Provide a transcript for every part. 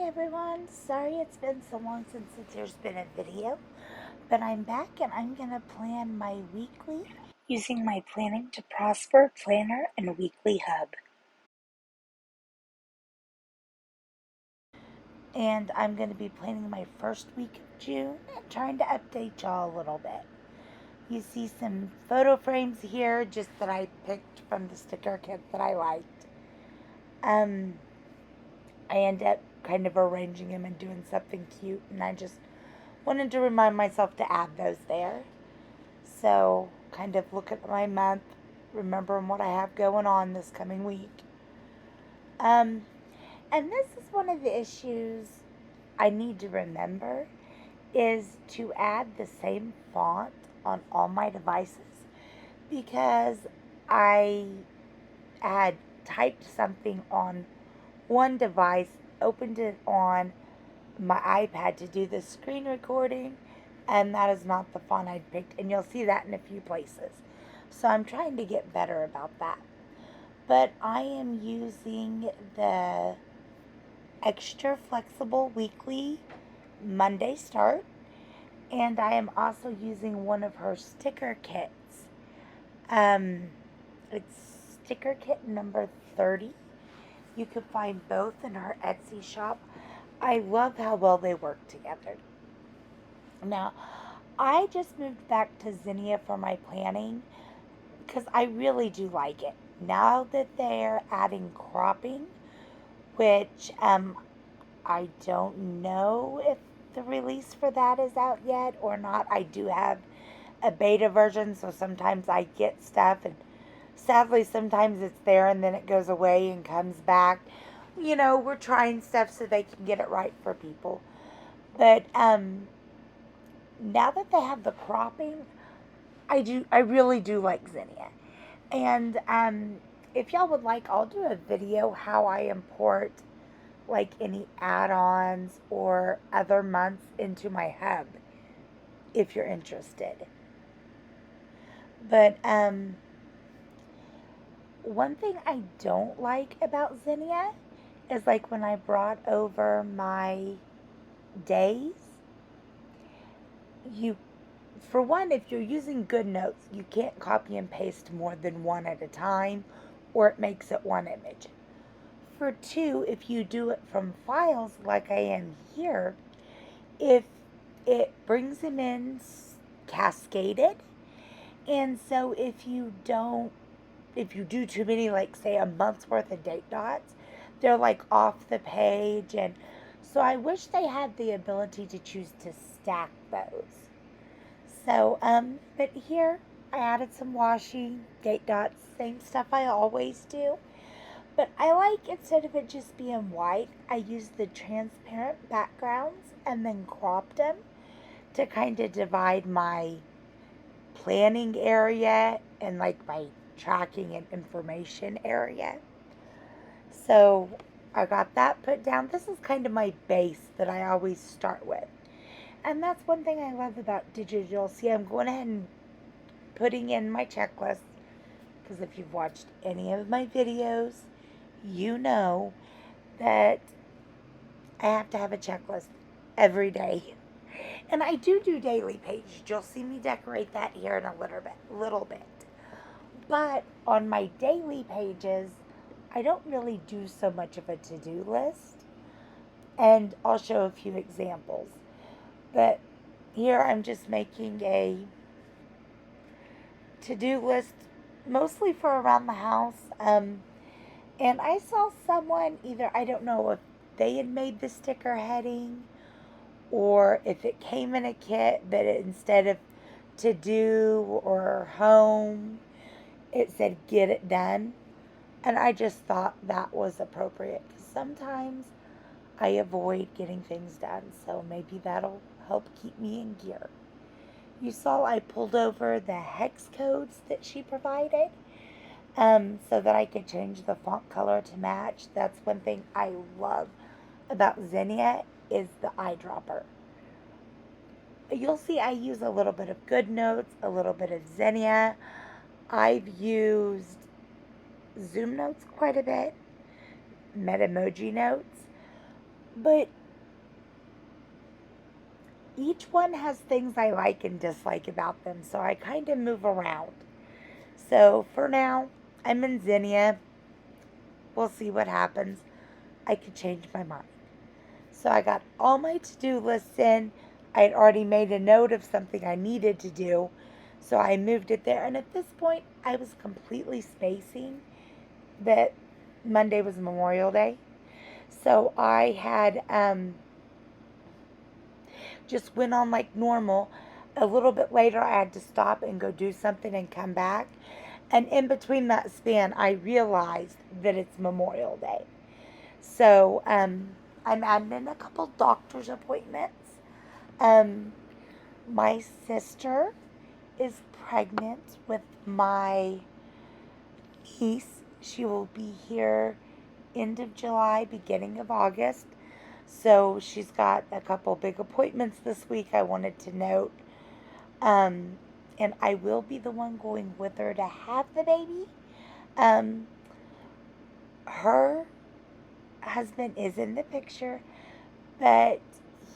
everyone, sorry it's been so long since there's been a video, but I'm back and I'm going to plan my weekly using my Planning to Prosper planner and weekly hub. And I'm going to be planning my first week of June and trying to update y'all a little bit. You see some photo frames here just that I picked from the sticker kit that I liked. I end up kind of arranging them and doing something cute, and I just wanted to remind myself to add those there. So, kind of look at my month, remembering what I have going on this coming week. Um, and this is one of the issues I need to remember is to add the same font on all my devices because I had typed something on one device, opened it on my iPad to do the screen recording, and that is not the font I'd picked, and you'll see that in a few places. So I'm trying to get better about that. But I am using the extra flexible weekly Monday start, and I am also using one of her sticker kits. It's sticker kit number 30. You can find both in her Etsy shop. I love how well they work together. Now, I just moved back to Zinnia for my planning because I really do like it. Now that they're adding cropping, which I don't know if the release for that is out yet or not. I do have a beta version, so sometimes I get stuff, and sadly, sometimes it's there and then it goes away and comes back. We're trying stuff so they can get it right for people. But now that they have the cropping, I really do like Zinnia. And if y'all would like, I'll do a video how I import like any add-ons or other months into my hub if you're interested. But one thing I don't like about Zinnia is like when I brought over my days, you for one, if you're using GoodNotes, you can't copy and paste more than one at a time, or it makes it one image. For two, if you do it from files like I am here, if it brings them in cascaded, and so if you do too many, like say a month's worth of date dots, they're like off the page, and so I wish they had the ability to choose to stack those. So, but here I added some washi, date dots, same stuff I always do. But I like, instead of it just being white, I used the transparent backgrounds and then cropped them to kind of divide my planning area and like my tracking and information area. So I got that put down. This is kind of my base that I always start with. And that's one thing I love about digital. See, I'm going ahead and putting in my checklist because if you've watched any of my videos, you know that I have to have a checklist every day. And I do daily pages. You'll see me decorate that here in a little bit. But on my daily pages, I don't really do so much of a to-do list. And I'll show a few examples. But here I'm just making a to-do list mostly for around the house. And I saw someone, either, I don't know if they had made the sticker heading or if it came in a kit, but instead of to do or home, it said get it done. And I just thought that was appropriate because sometimes I avoid getting things done. So maybe that'll help keep me in gear. You saw I pulled over the hex codes that she provided. So that I could change the font color to match. That's one thing I love about Zinnia is the eyedropper. You'll see I use a little bit of GoodNotes, a little bit of Zinnia. I've used Zoom Notes quite a bit, Metamoji Notes, but each one has things I like and dislike about them, so I kind of move around. So for now, I'm in Zinnia. We'll see what happens. I could change my mind. So I got all my to-do lists in. I had already made a note of something I needed to do. So I moved it there. And at this point, I was completely spacing that Monday was Memorial Day. So I had just went on like normal. A little bit later, I had to stop and go do something and come back. And in between that span, I realized that it's Memorial Day. So I'm adding in a couple doctor's appointments. Um, my sister is pregnant with my niece. She will be here end of July, beginning of August. So she's got a couple big appointments this week I wanted to note. Um, and I will be the one going with her to have the baby. Um, her husband is in the picture, but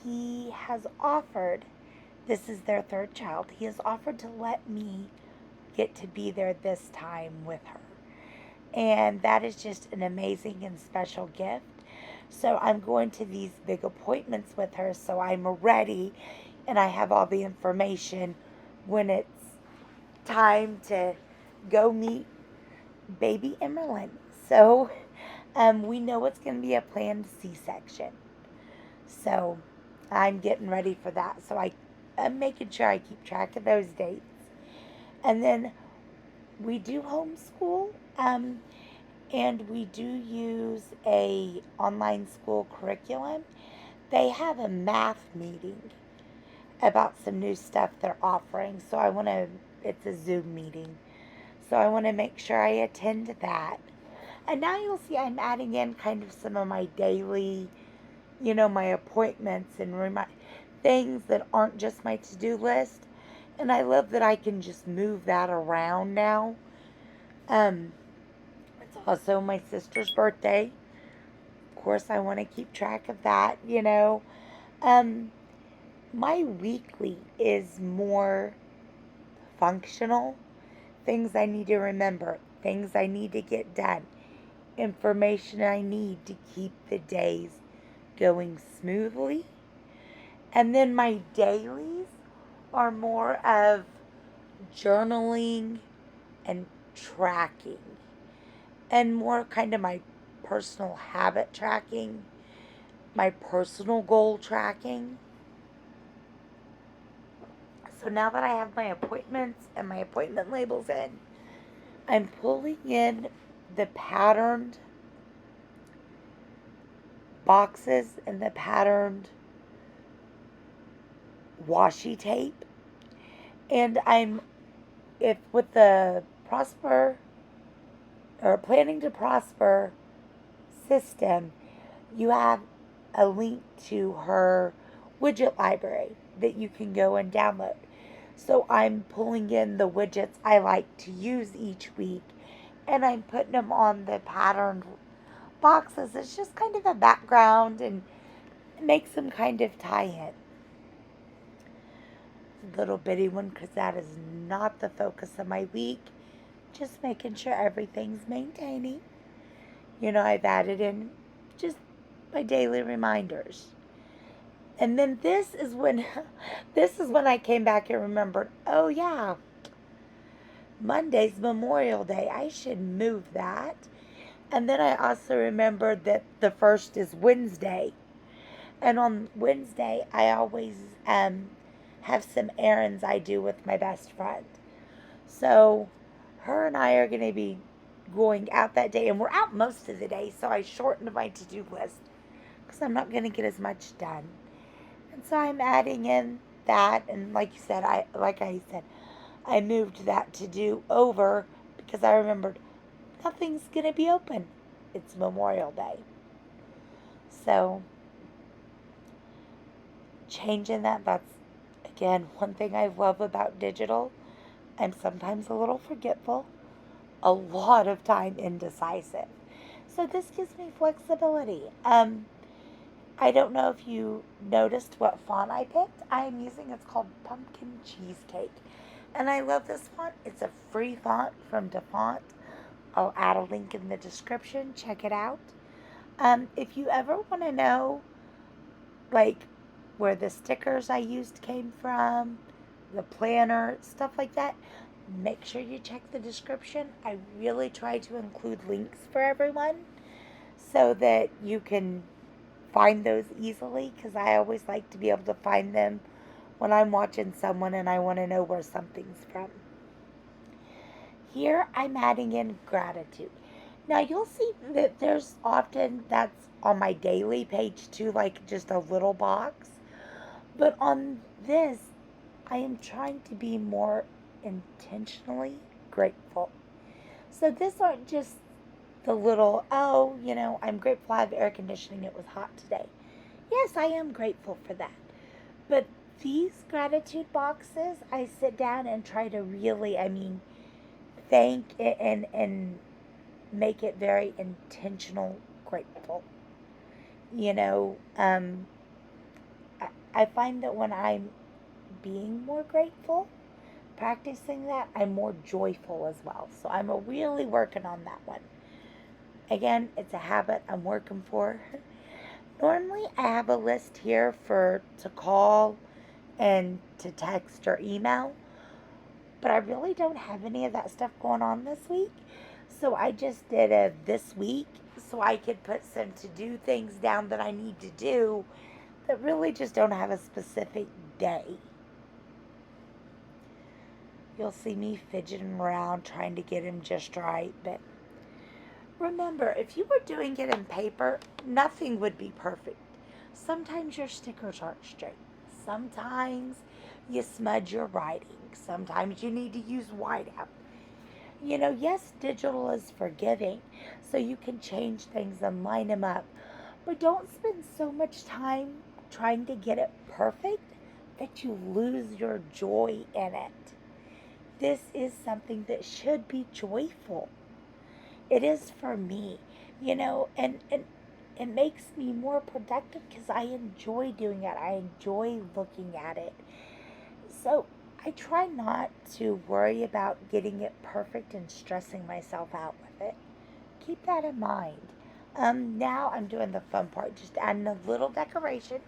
he has offered, this is their third child, he has offered to let me get to be there this time with her. And that is just an amazing and special gift. So I'm going to these big appointments with her, so I'm ready and I have all the information when it's time to go meet baby Emerlin. So we know it's going to be a planned C-section. So I'm getting ready for that. So I'm making sure I keep track of those dates. And then we do homeschool, and we do use a online school curriculum. They have a math meeting about some new stuff they're offering. So it's a Zoom meeting. So I want to make sure I attend that. And now you'll see I'm adding in kind of some of my daily, my appointments and things that aren't just my to-do list. And I love that I can just move that around now. It's also my sister's birthday. Of course, I want to keep track of that, My weekly is more functional. Things I need to remember, things I need to get done, information I need to keep the days going smoothly. And then my dailies are more of journaling and tracking, and more kind of my personal habit tracking, my personal goal tracking. So now that I have my appointments and my appointment labels in, I'm pulling in the patterned boxes and the patterned washi tape. And if with the Prosper or Planning to Prosper system, you have a link to her widget library that you can go and download. So I'm pulling in the widgets I like to use each week, and I'm putting them on the patterned boxes. It's just kind of a background and makes them kind of tie in. Little bitty one, because that is not the focus of my week. Just making sure everything's maintaining. I've added in just my daily reminders. And then this is when I came back and remembered, oh yeah, Monday's Memorial Day. I should move that. And then I also remembered that the first is Wednesday. And on Wednesday, I always have some errands I do with my best friend. So her and I are going to be going out that day. And we're out most of the day, so I shortened my to-do list because I'm not going to get as much done. And so I'm adding in that. And like I said, I moved that to-do over because I remembered nothing's going to be open. It's Memorial Day. So changing that's, again, one thing I love about digital. I'm sometimes a little forgetful, a lot of time indecisive. So this gives me flexibility. I don't know if you noticed what font I picked. I am using, it's called Pumpkin Cheesecake. And I love this font. It's a free font from DeFont. I'll add a link in the description. Check it out. If you ever want to know, like, where the stickers I used came from, the planner, stuff like that, make sure you check the description. I really try to include links for everyone so that you can find those easily, because I always like to be able to find them when I'm watching someone and I want to know where something's from. Here I'm adding in gratitude. Now you'll see that there's often that's on my daily page too, like just a little box. But on this, I am trying to be more intentionally grateful. So this aren't just the little, oh, I'm grateful I have air conditioning, it was hot today. Yes, I am grateful for that. But these gratitude boxes, I sit down and try to really, thank it and make it very intentional grateful. You know, um, I find that when I'm being more grateful, practicing that, I'm more joyful as well. So I'm really working on that one. Again, it's a habit I'm working for. Normally, I have a list here for to call and to text or email, but I really don't have any of that stuff going on this week. So I just did a this week so I could put some to do things down that I need to do that really just don't have a specific day. You'll see me fidgeting around trying to get him just right, but remember, if you were doing it in paper, nothing would be perfect. Sometimes your stickers aren't straight. Sometimes you smudge your writing. Sometimes you need to use whiteout. Yes, digital is forgiving, so you can change things and line them up. But don't spend so much time trying to get it perfect that you lose your joy in it. This is something that should be joyful. It is for me, and it makes me more productive because I enjoy doing it. I enjoy looking at it. So I try not to worry about getting it perfect and stressing myself out with it. Keep that in mind. Now I'm doing the fun part, just adding a little decoration.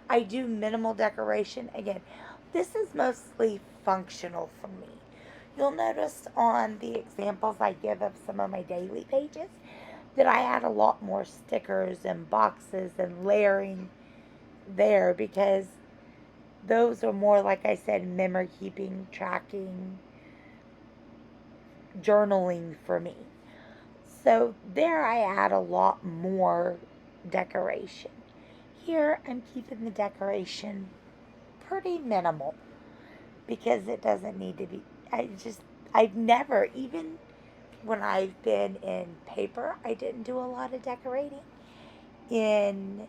I do minimal decoration. Again, this is mostly functional for me. You'll notice on the examples I give of some of my daily pages that I add a lot more stickers and boxes and layering there because those are more, like I said, memory keeping, tracking, journaling for me. So there I add a lot more decoration. Here I'm keeping the decoration pretty minimal because it doesn't need to be. I've never, even when I've been in paper, I didn't do a lot of decorating. In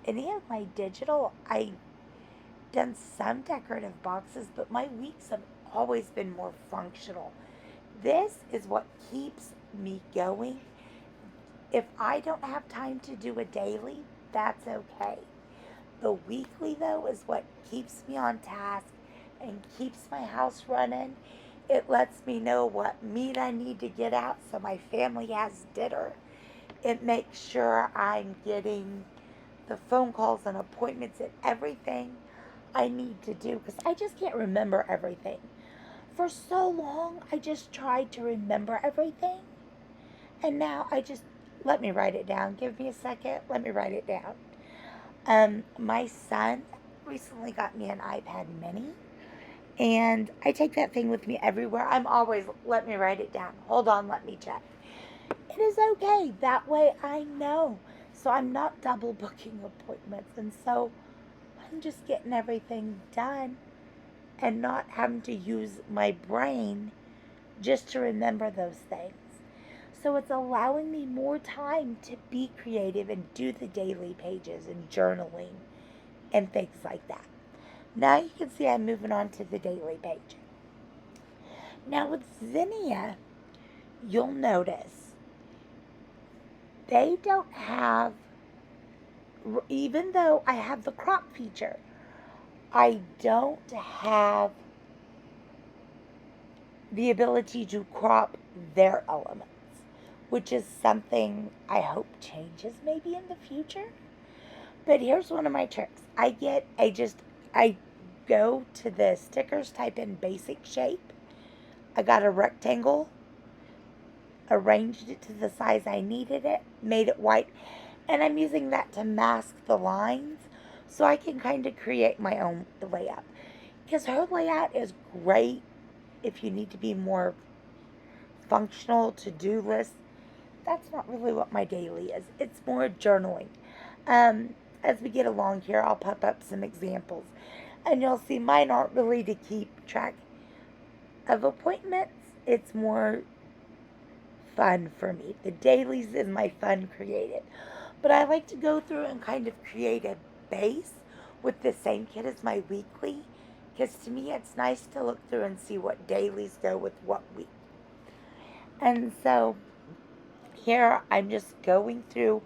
any of my digital, I done some decorative boxes, but my weeks have always been more functional. This is what keeps me going. If I don't have time to do a daily, that's okay. The weekly, though, is what keeps me on task and keeps my house running. It lets me know what meat I need to get out so my family has dinner. It makes sure I'm getting the phone calls and appointments and everything I need to do because I just can't remember everything. For so long, I just tried to remember everything. And now let me write it down. Give me a second. Let me write it down. My son recently got me an iPad mini. And I take that thing with me everywhere. I'm always, let me write it down. Hold on, let me check. It is okay. That way I know. So I'm not double booking appointments. And so I'm just getting everything done and not having to use my brain just to remember those things. So it's allowing me more time to be creative and do the daily pages and journaling and things like that. Now you can see I'm moving on to the daily page. Now with Zinnia, you'll notice they don't have even though I have the crop feature, I don't have the ability to crop their elements, which is something I hope changes maybe in the future. But here's one of my tricks. I go to the stickers, type in basic shape. I got a rectangle, arranged it to the size I needed it, made it white, and I'm using that to mask the lines so I can kind of create my own layout. Because her layout is great if you need to be more functional to-do list. That's not really what my daily is. It's more journaling. As we get along here, I'll pop up some examples, and you'll see mine aren't really to keep track of appointments. It's more fun for me. The dailies is my fun creative. But I like to go through and kind of create a base with the same kit as my weekly, because to me it's nice to look through and see what dailies go with what week. And so here I'm just going through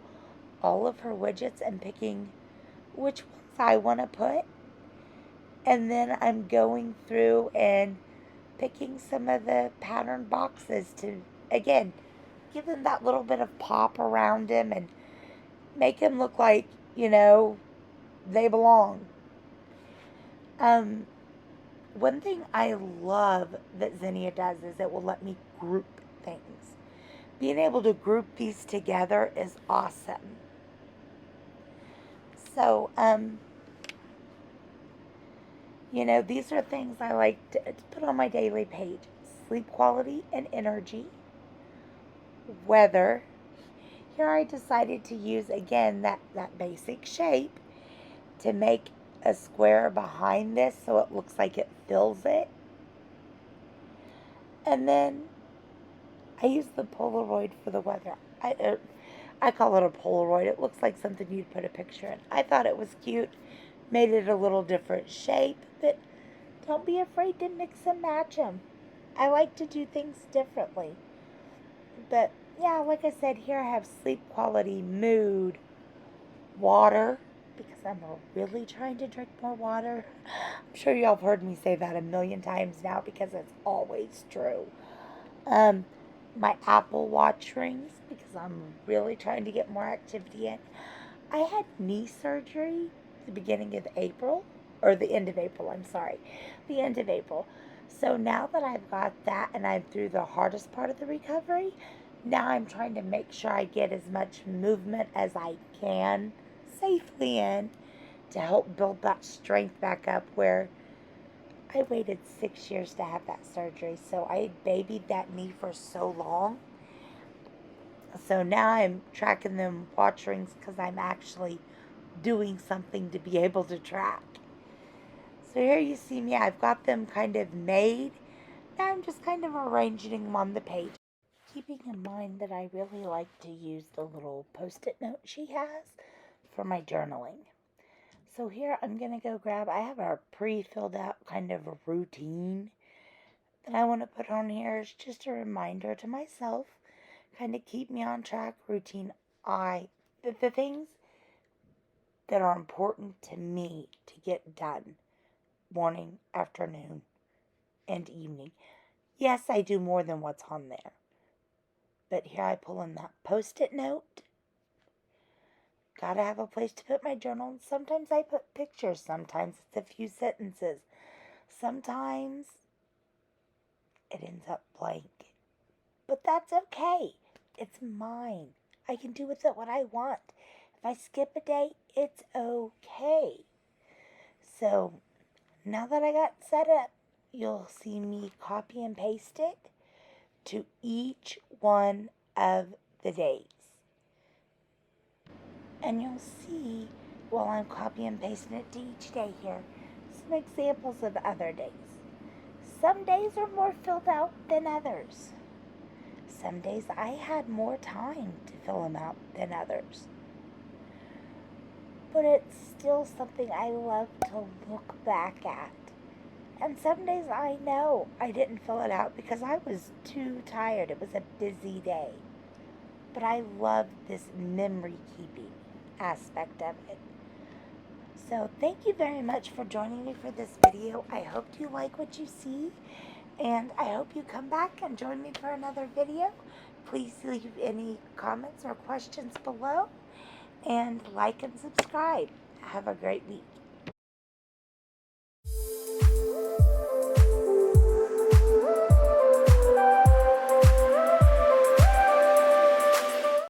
all of her widgets and picking which ones I want to put. And then I'm going through and picking some of the pattern boxes to, again, give them that little bit of pop around them and make them look like, they belong. One thing I love that Zinnia does is it will let me group things. Being able to group these together is awesome. So, these are things I like to put on my daily page. Sleep quality and energy. Weather. Here I decided to use, again, that basic shape to make a square behind this so it looks like it fills it. And then I use the Polaroid for the weather. I call it a Polaroid. It looks like something you'd put a picture in. I thought it was cute. Made it a little different shape, but don't be afraid to mix and match them. I like to do things differently. But yeah, like I said, here I have sleep quality, mood, water, because I'm really trying to drink more water. I'm sure y'all have heard me say that a million times now because it's always true. My Apple Watch rings because I'm really trying to get more activity in. I had knee surgery the beginning of April, or the end of April, I'm sorry. The end of April. So now that I've got that and I'm through the hardest part of the recovery, now I'm trying to make sure I get as much movement as I can safely in to help build that strength back up where I waited 6 years to have that surgery. So I had babied that knee for so long. So now I'm tracking them watch rings because I'm actually doing something to be able to track. So here you see me, I've got them kind of made. Now I'm just kind of arranging them on the page. Keeping in mind that I really like to use the little post-it note she has for my journaling. So here I'm going to go grab, I have a pre-filled out kind of a routine that I want to put on here. It's just a reminder to myself, kind of keep me on track, routine. The things that are important to me to get done, morning, afternoon, and evening. Yes, I do more than what's on there. But here I pull in that post-it note. Gotta have a place to put my journal. Sometimes I put pictures. Sometimes it's a few sentences. Sometimes it ends up blank. But that's okay. It's mine. I can do with it what I want. If I skip a day, it's okay. So now that I got set up, you'll see me copy and paste it to each one of the days. And you'll see while I'm copy and pasting it to each day here some examples of other days. Some days are more filled out than others. Some days I had more time to fill them out than others. But it's still something I love to look back at. And some days I know I didn't fill it out because I was too tired. It was a busy day. But I love this memory keeping. aspect of it. So thank you very much for joining me for this video. I hope you like what you see, and I hope you come back and join me for another video. Please leave any comments or questions below, and like and subscribe. Have a great week.